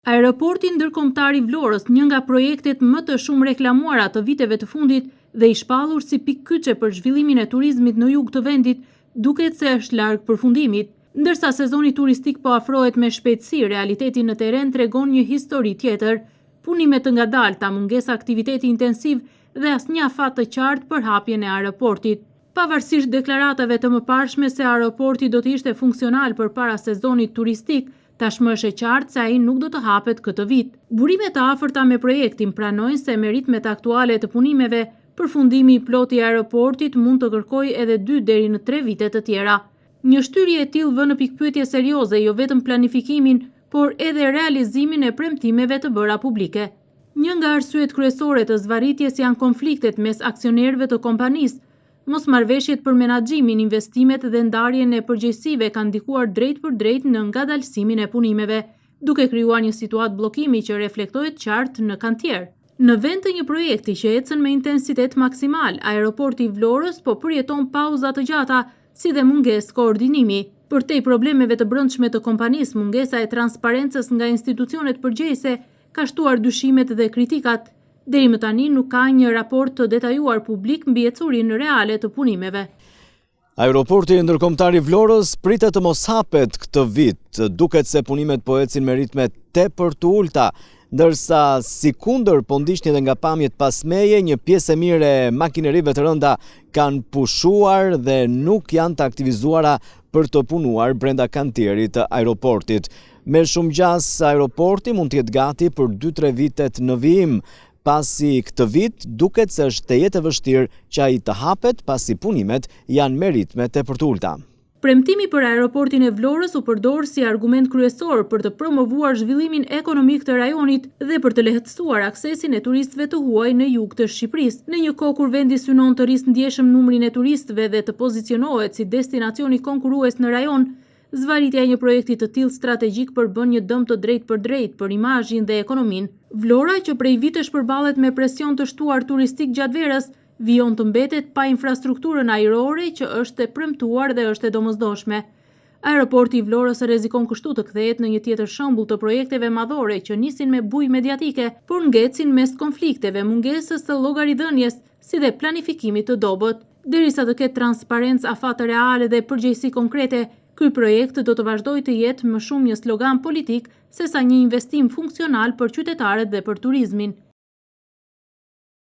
Aeroporti ndërkombëtar i Vlorës, një nga projektet më të shumë reklamuara të viteve të fundit dhe i shpallur si pikë kyçe për zhvillimin e turizmit në jug të vendit, duket se është larg përfundimit. Ndërsa sezoni turistik po afrohet me shpejtësi, realiteti në teren tregon një histori tjetër. Punime të ngadalta, mungesa aktiviteti intensiv dhe asnjë afat të qartë për hapjen e aeroportit. Pavarësisht deklaratave të mëparshme se aeroporti do të ishte funksional përpara sezonit turistik, tashmë është e qartë se ai nuk do të hapet këtë vit. Burimet e afërta me projektin pranojnë se me ritmet aktuale të punimeve, përfundimi i plotë i aeroportit mund të kërkojë edhe 2 deri në 3 vite të tjera. Një shtyrje e tillë vë në pikpyetje serioze jo vetëm planifikimin, por edhe realizimin e premtimeve të bëra publike. Një nga arsyet kryesore të zvarritjes janë konfliktet mes aksionerëve të kompanisë. Mosmarrveshjet për menaxhimin, investimet dhe ndarjen e përgjegjësive kanë ndikuar drejt për drejt në ngadalësimin e punimeve, duke krijuar një situatë bllokimi që reflektohet qartë në kantier. Në vend të një projekti që ecën me intensitet maksimal, aeroporti i Vlorës po përjeton pauza të gjata, si dhe mungesë koordinimi. Përtej problemeve të brendshme të kompanisë, mungesa e transparencës nga institucionet përgjegjëse ka shtuar dyshimet dhe kritikat. Deri më tani nuk ka një raport të detajuar publik mbi ecurinë reale të punimeve. Aeroporti ndërkombëtar i Vlorës pritet të mos hapet këtë vit, duket se punimet po ecin me ritme tepër të ulta, ndërsa sikundër po ndiqni edhe nga pamjet pas meje, një pjesë e mirë e makinerive të rënda kanë pushuar dhe nuk janë të aktivizuara për të punuar brenda kantierit të aeroportit. Me shumë gjas, aeroporti mund të jetë gati për 2-3 vitet në vijim, pasi këtë vit duket se është të jetë e vështirë që ai të hapet pasi punimet janë me ritme tepër të ulta. Premtimi për aeroportin e Vlorës u përdor si argument kryesor për të promovuar zhvillimin ekonomik të rajonit dhe për të lehtësuar aksesin e turistëve të huaj në jug të Shqipërisë. Në një kohë kur vendi synon të rrisë ndjeshëm numrin e turistëve dhe të pozicionohet si destinacioni konkurrues në rajon, zvarritja e një projekti të tillë strategjik përbën një dëm të drejtë për drejtë për imazhin dhe ekonominë. Vlora, që prej vitesh përballet me presion të shtuar turistik gjatë verës, vijon të mbetet pa infrastrukturën ajrore që është e premtuar dhe është e domosdoshme. Aeroporti i Vlorës rrezikon kështu të kthehet në një tjetër shembull të projekteve madhore që nisin me bujë mediatike, por ngecin mes konflikteve, mungesës së llogaridhënies, si dhe planifikimit të dobët. Derisa të ketë transparencë, afate reale dhe përgjegjësi konkrete, ky projekt do të vazhdojë të jetë më shumë një slogan politik sesa një investim funksional për qytetarët dhe për turizmin.